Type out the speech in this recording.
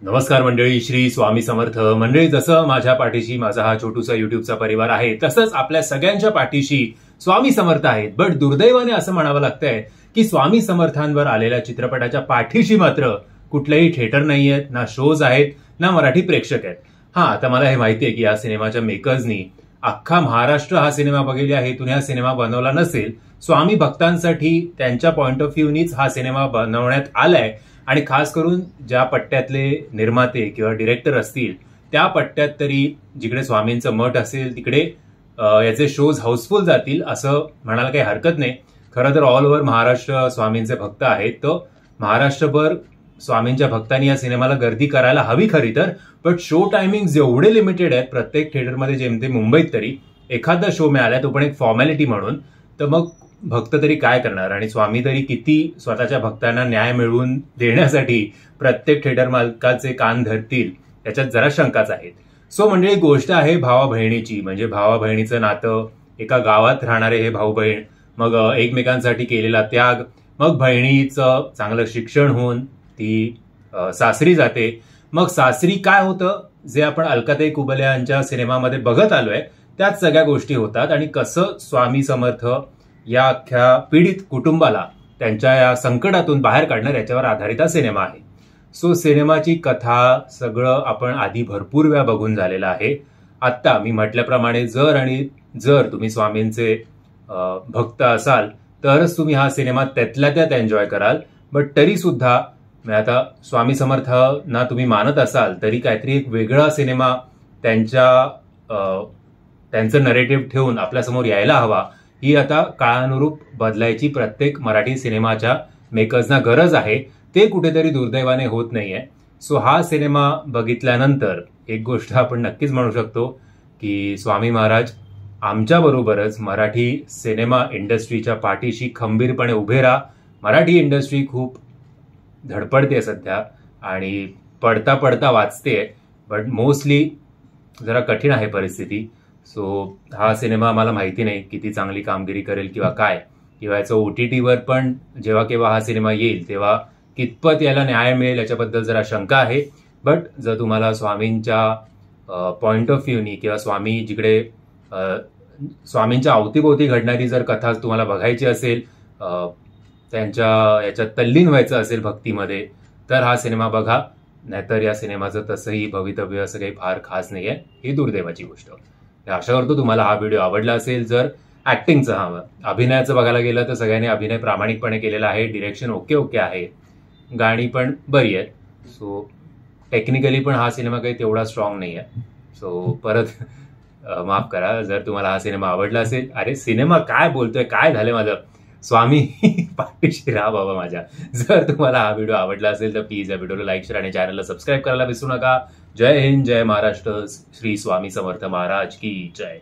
नमस्कार मंडळी, श्री स्वामी समर्थ. मंडळी, जसं माझ्या पाठीशी माझा हा छोटूसा युट्यूबचा परिवार आहे, तसंच आपल्या सगळ्यांच्या पाठीशी स्वामी समर्थ आहेत. बट दुर्दैवाने असं म्हणावं लागतंय की स्वामी समर्थांवर आलेल्या चित्रपटाच्या पाठीशी मात्र कुठलेही थिएटर नाहीयेत, ना शोज आहेत, ना मराठी प्रेक्षक आहेत. हा, आता मला हे माहितीये की या सिनेमाच्या मेकर्सनी अख्खा महाराष्ट्र हा सिनेमा बघितला आहे. तुम्ही हा सिनेमा बनवला नसेल. स्वामी भक्तांसाठी त्यांच्या पॉइंट ऑफ व्ह्यूनीच हा सिनेमा बनवण्यात आलाय आणि खास करून ज्या पट्ट्यातले निर्माते किंवा डिरेक्टर असतील त्या पट्ट्यात तरी जिकडे स्वामींचं मठ असेल तिकडे याचे शोज हाऊसफुल जातील असं म्हणायला काही हरकत नाही. खरं तर ऑल ओव्हर महाराष्ट्र स्वामींचे भक्त आहेत, तर महाराष्ट्रभर स्वामींच्या भक्तांनी या सिनेमाला गर्दी करायला हवी खरी तर. बट शो टायमिंग एवढे लिमिटेड आहेत प्रत्येक थिएटरमध्ये, जेमते मुंबईत तरी एखादा शो मिळाला तो पण एक फॉर्मॅलिटी म्हणून, तर मग भक्त तरी काय करणार आणि स्वामी तरी किती स्वतःच्या भक्तांना न्याय मिळवून देण्यासाठी प्रत्येक थिएटर मालकाचे कान धरतील याच्यात जरा शंकाच आहेत. सो म्हणजे एक गोष्ट आहे भावा बहिणीची, म्हणजे भावा बहिणीचं नातं, एका गावात राहणारे हे भाऊ बहीण, मग एकमेकांसाठी केलेला त्याग, मग बहिणीचं चांगलं शिक्षण होऊन ती सासरी जाते, मग सासरी काय होतं जे आपण अलकाताई कुबले यांच्या सिनेमामध्ये बघत आलोय त्याच सगळ्या गोष्टी होतात. आणि कसं स्वामी समर्थ या अख्ख्या पीडित कुटुंबाला त्यांच्या या संकटातून बाहेर काढणार याच्यावर आधारित हा सिनेमा आहे. सो सिनेमाची कथा सगळं आपण आधी भरपूर वेळा बघून झालेलं आहे. आत्ता मी म्हटल्याप्रमाणे जर तुम्ही स्वामींचे भक्त असाल तरच तुम्ही हा सिनेमा त्यातल्या त्यात एन्जॉय कराल. बट तरी सुद्धा आता स्वामी समर्थ ना तुम्ही मानत असाल तरी काहीतरी एक वेगळा सिनेमा त्यांचं नरेटिव्ह ठेवून आपल्यासमोर यायला हवा, ही आता काळानुरूप बदलायची प्रत्येक मराठी सिनेमाच्या मेकर्सना गरज आहे. ते कुठेतरी दुर्दैवाने होत नाहीये. सो हा सिनेमा बघितल्यानंतर एक गोष्ट आपण नक्कीच म्हणू शकतो की स्वामी महाराज आमच्याबरोबरच मराठी सिनेमा इंडस्ट्रीच्या पाठीशी खंबीरपणे उभे राहा. मराठी इंडस्ट्री खूप धडपडते सध्या आणि पडता पडता वाचते, बट मोस्टली जरा कठीण आहे परिस्थिती. सो हा सिनेमा मला माहिती नाही किती चांगली कामगिरी करेल किंवा काय, किंवा याचं OTTवर पण जेव्हा केव्हा हा सिनेमा येईल तेव्हा कितपत याला न्याय मिळेल याच्याबद्दल जरा शंका आहे. बट जर तुम्हाला स्वामींच्या पॉइंट ऑफ व्ह्यूनी किंवा स्वामी जिकडे स्वामींच्या अवतीभोवती घडणारी जर कथा तुम्हाला बघायची असेल, त्यांच्या याच्यात तल्लीन व्हायचं असेल भक्तीमध्ये, तर हा सिनेमा बघा. नाहीतर या सिनेमाचं तसंही भवितव्य असं काही फार खास नाही आहे. ही दुर्दैवाची गोष्ट. आशा करतो तुम्हाला हा व्हिडिओ आवडला असेल. जर ऍक्टिंगचं अभिनयाचं बघायला गेलं तर सगळ्यांनी अभिनय प्रामाणिकपणे केलेला आहे. डिरेक्शन ओके आहे, गाणी पण बरी आहेत. सो टेक्निकली पण हा सिनेमा काही तेवढा स्ट्रॉंग नाही आहे. सो परत माफ करा जर तुम्हाला हा सिनेमा आवडला असेल. अरे सिनेमा काय बोलतोय, काय झालंय माझं, स्वामी पाठीशी राहा बाबा माझ्या. जर तुम्हाला हा व्हिडिओ आवडला असेल तर प्लीज या व्हिडिओला लाईक, शेअर आणि चॅनलला सबस्क्राईब करायला विसरू नका. जय हिंद, जय महाराष्ट्र. श्री स्वामी समर्थ महाराज की जय.